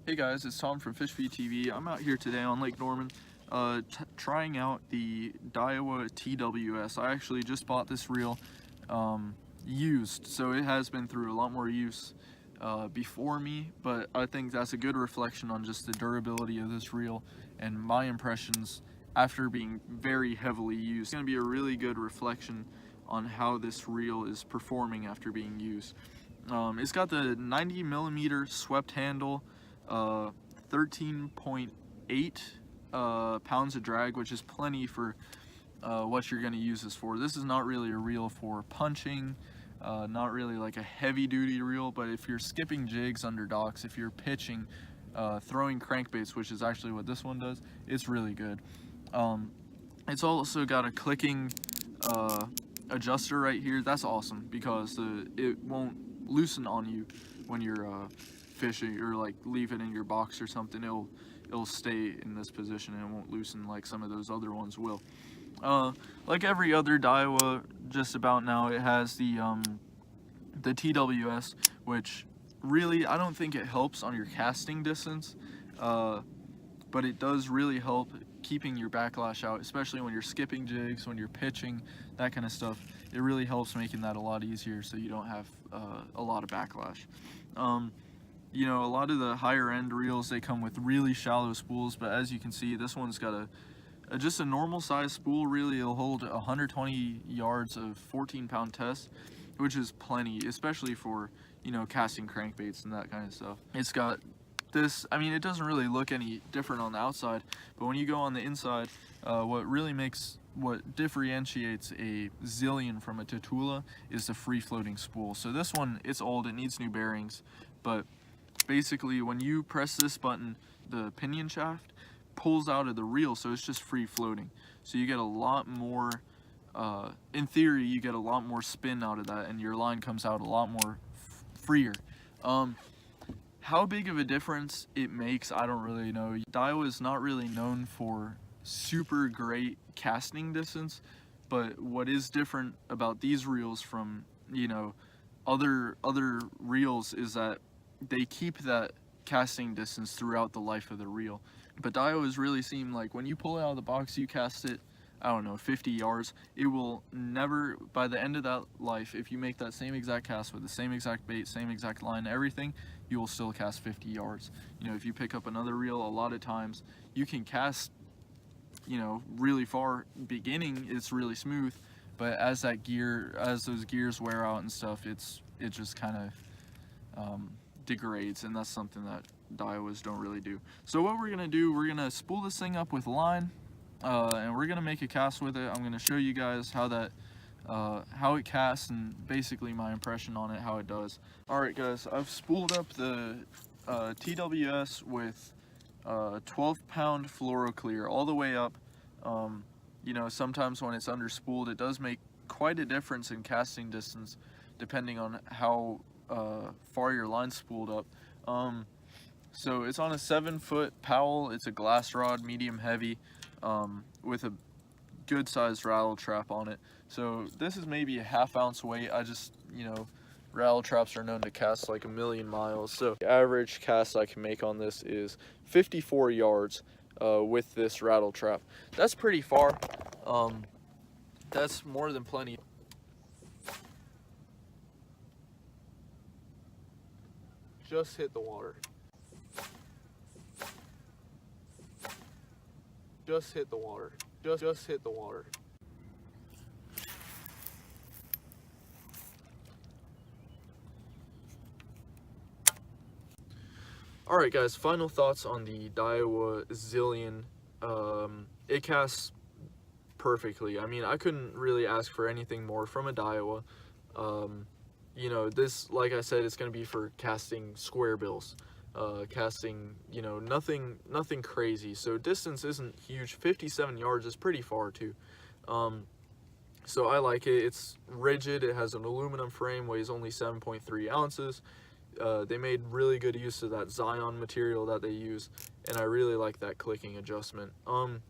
Hey guys, it's Tom from Fish Feed TV. I'm out here today on Lake Norman trying out the Daiwa TWS. I actually just bought this reel used, so it has been through a lot more use before me, but I think that's a good reflection on just the durability of this reel and my impressions after being very heavily used. It's going to be a really good reflection on how this reel is performing after being used. It's got the 90mm swept handle, 13.8 pounds of drag, which is plenty for what you're going to use this for. This is not really a reel for punching, not really like a heavy duty reel, but if you're skipping jigs under docks, if you're pitching, throwing crankbaits, which is actually what this one does, it's really good. It's also got a clicking adjuster right here. That's awesome because it won't loosen on you when you're fishing, or like leave it in your box or something. It'll stay in this position and it won't loosen like some of those other ones will. Like every other Daiwa just about now, it has the TWS, which really I don't think it helps on your casting distance, but it does really help keeping your backlash out, especially when you're skipping jigs, when you're pitching, that kind of stuff. It really helps making that a lot easier so you don't have a lot of backlash. You know, a lot of the higher end reels, they come with really shallow spools, but as you can see, this one's got just a normal size spool. Really, it'll hold 120 yards of 14-pound test, which is plenty, especially for, you know, casting crankbaits and that kind of stuff. It's got this, I mean, it doesn't really look any different on the outside, but when you go on the inside, what differentiates a Zillion from a Tatula is the free-floating spool. So this one, it's old, it needs new bearings, but basically when you press this button, the pinion shaft pulls out of the reel, so it's just free floating. So you get a lot more, in theory, you get a lot more spin out of that, and your line comes out a lot more freer. How big of a difference it makes, I don't really know. Daiwa is not really known for super great casting distance, but what is different about these reels from, you know, other reels is that they keep that casting distance throughout the life of the reel. But Daiwas really seem like when you pull it out of the box, you cast it, I don't know, 50 yards, it will never, by the end of that life, if you make that same exact cast with the same exact bait, same exact line, everything, you will still cast 50 yards. You know, if you pick up another reel, a lot of times you can cast, you know, really far. Beginning, it's really smooth, but as those gears wear out and stuff, it just kind of degrades, and that's something that Daiwas don't really do. So what we're gonna do, we're gonna spool this thing up with line, and we're gonna make a cast with it. I'm gonna show you guys how it casts and basically my impression on it, how it does. Alright guys, I've spooled up the TWS with 12-pound fluoroclear all the way up. You know, sometimes when it's under spooled, it does make quite a difference in casting distance depending on how far your line's spooled up. So it's on a 7-foot Powell. It's a glass rod, medium heavy, with a good sized rattle trap on it. So this is maybe a 1/2 ounce weight. I just, you know, rattle traps are known to cast like 1,000,000 miles. So the average cast I can make on this is 54 yards with this rattle trap. That's pretty far. That's more than plenty. Just hit the water. Just hit the water. Just hit the water. Alright guys, final thoughts on the Daiwa Zillion. It casts perfectly. I mean, I couldn't really ask for anything more from a Daiwa. You know, this, like I said, it's going to be for casting square bills, casting, you know, nothing crazy. So distance isn't huge. 57 yards is pretty far too. So I like it. It's rigid. It has an aluminum frame, weighs only 7.3 ounces. They made really good use of that Zion material that they use, and I really like that clicking adjustment. You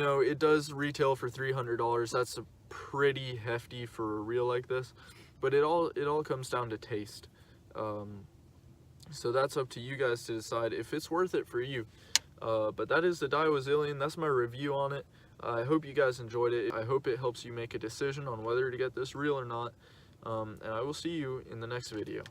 know, it does retail for $300. That's pretty hefty for a reel like this. But it all comes down to taste. So that's up to you guys to decide if it's worth it for you. But that is the Daiwa Zillion. That's my review on it. I hope you guys enjoyed it. I hope it helps you make a decision on whether to get this reel or not. And I will see you in the next video.